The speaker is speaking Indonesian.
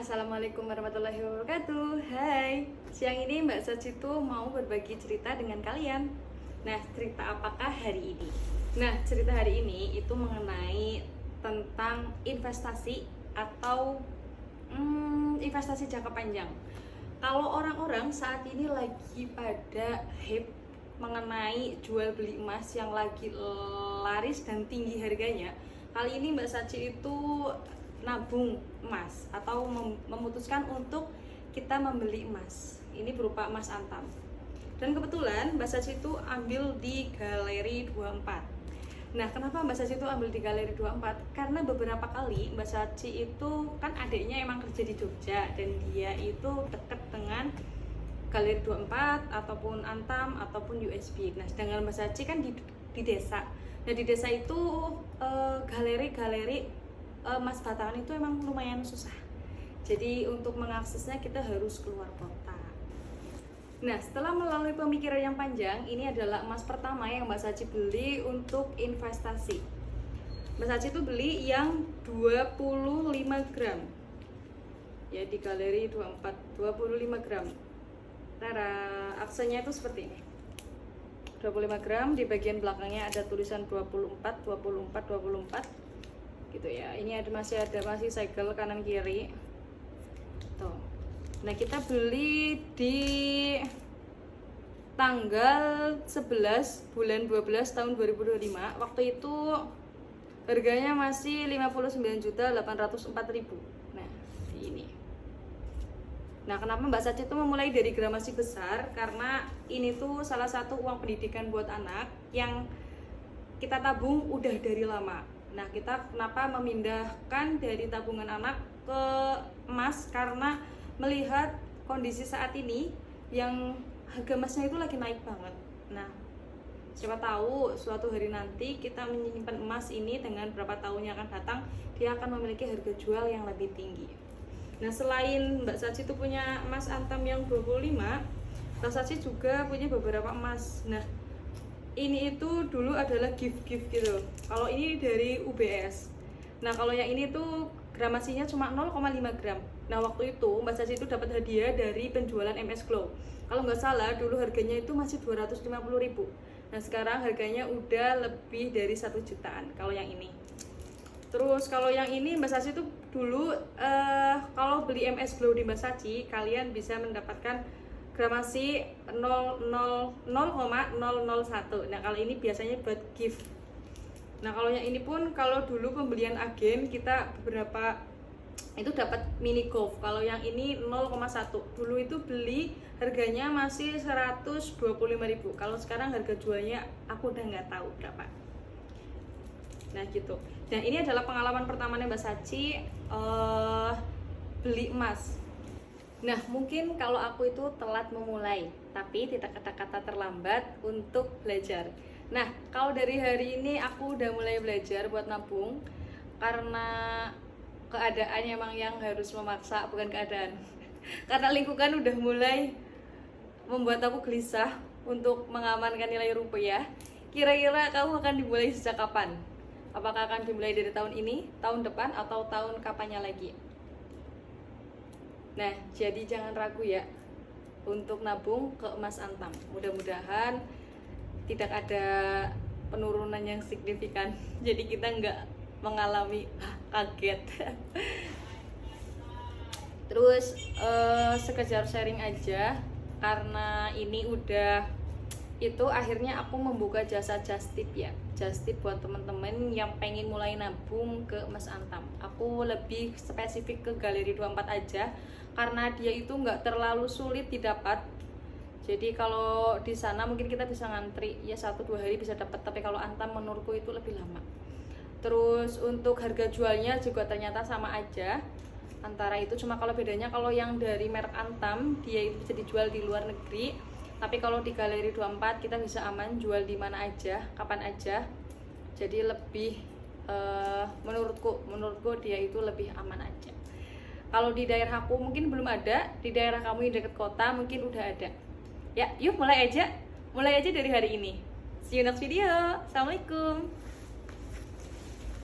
Assalamualaikum warahmatullahi wabarakatuh. Hai, siang ini Mbak Saci tuh mau berbagi cerita dengan kalian. Nah, cerita apakah hari ini? Nah, cerita hari ini itu mengenai tentang investasi atau investasi jangka panjang. Kalau orang-orang saat ini lagi pada hype mengenai jual beli emas yang lagi laris dan tinggi harganya, kali ini Mbak Saci itu nabung emas atau memutuskan untuk kita membeli emas. Ini berupa emas antam. Dan kebetulan Mbak Saci itu ambil di Galeri 24. Nah, kenapa Mbak Saci itu ambil di Galeri 24? Karena beberapa kali Mbak Saci itu kan adiknya emang kerja di Jogja dan dia itu deket dengan Galeri 24 ataupun Antam ataupun USB. Nah, sedangkan Mbak Saci kan di desa. Nah, di desa itu galeri-galeri emas batangan itu emang lumayan susah. Jadi untuk mengaksesnya kita harus keluar kota. Nah, setelah melalui pemikiran yang panjang, ini adalah emas pertama yang Mbak Saci beli untuk investasi. Mbak Saci itu beli yang 25 gram. Ya, di Galeri 24, 25 gram. Tara, aksenya itu seperti ini. 25 gram, di bagian belakangnya ada tulisan 24, 24, 24 gitu ya. Ini masih segel kanan kiri tuh. Nah, kita beli di tanggal 11 bulan 12 tahun 2025. Waktu itu harganya masih 59.804.000. Nah, ini. Nah, kenapa Mbak Saci itu memulai dari gramasi besar? Karena ini tuh salah satu uang pendidikan buat anak yang kita tabung udah dari lama. Nah, kita kenapa memindahkan dari tabungan anak ke emas? Karena melihat kondisi saat ini yang harga emasnya itu lagi naik banget. Nah, siapa tahu suatu hari nanti kita menyimpan emas ini dengan berapa tahun yang akan datang, dia akan memiliki harga jual yang lebih tinggi. Nah, selain Mbak Saci itu punya emas antam yang 25, Mbak Saci juga punya beberapa emas. Nah, ini itu dulu adalah gift gitu. Kalau ini dari UBS. Nah, kalau yang ini tuh gramasinya cuma 0,5 gram. Nah, waktu itu Mbak Saci itu dapat hadiah dari penjualan MS Glow. Kalau nggak salah dulu harganya itu masih 250.000. Nah, sekarang harganya udah lebih dari 1 jutaan kalau yang ini. Terus kalau yang ini Mbak Saci itu dulu kalau beli MS Glow di Mbak Saci, kalian bisa mendapatkan gramasi 0,001. Nah, kalau ini biasanya buat gift. Nah, kalau yang ini pun kalau dulu pembelian agen kita beberapa itu dapat mini golf. Kalau yang ini 0,1. Dulu itu beli harganya masih 125.000. Kalau sekarang harga jualnya aku udah nggak tahu berapa. Nah, gitu. Dan ini adalah pengalaman pertamanya Mbak Saci beli emas. Nah, mungkin kalau aku itu telat memulai, tapi tidak kata-kata terlambat untuk belajar. Nah, kalau dari hari ini aku udah mulai belajar buat nabung, karena keadaan emang yang harus memaksa, bukan keadaan. Karena lingkungan udah mulai membuat aku gelisah untuk mengamankan nilai rupiah. Kira-kira kamu akan dimulai sejak kapan? Apakah akan dimulai dari tahun ini, tahun depan, atau tahun kapannya lagi? Nah, jadi jangan ragu ya untuk nabung ke emas antam. Mudah-mudahan tidak ada penurunan yang signifikan. Jadi kita nggak mengalami kaget. Terus sekedar sharing aja, karena ini udah itu akhirnya aku membuka jasa just tip ya. Just tip buat temen-temen yang pengen mulai nabung ke emas antam. Aku lebih spesifik ke Galeri 24 aja karena dia itu nggak terlalu sulit didapat. Jadi kalau di sana mungkin kita bisa ngantri ya 1-2 hari bisa dapat, tapi kalau antam menurutku itu lebih lama. Terus untuk harga jualnya juga ternyata sama aja antara itu, cuma kalau bedanya kalau yang dari merek antam dia itu bisa dijual di luar negeri, tapi kalau di Galeri 24 kita bisa aman jual di mana aja, kapan aja. Jadi lebih menurutku dia itu lebih aman aja. Kalau di daerah aku mungkin belum ada, di daerah kamu yang dekat kota mungkin udah ada. Ya, yuk mulai aja dari hari ini. See you next video. Assalamualaikum.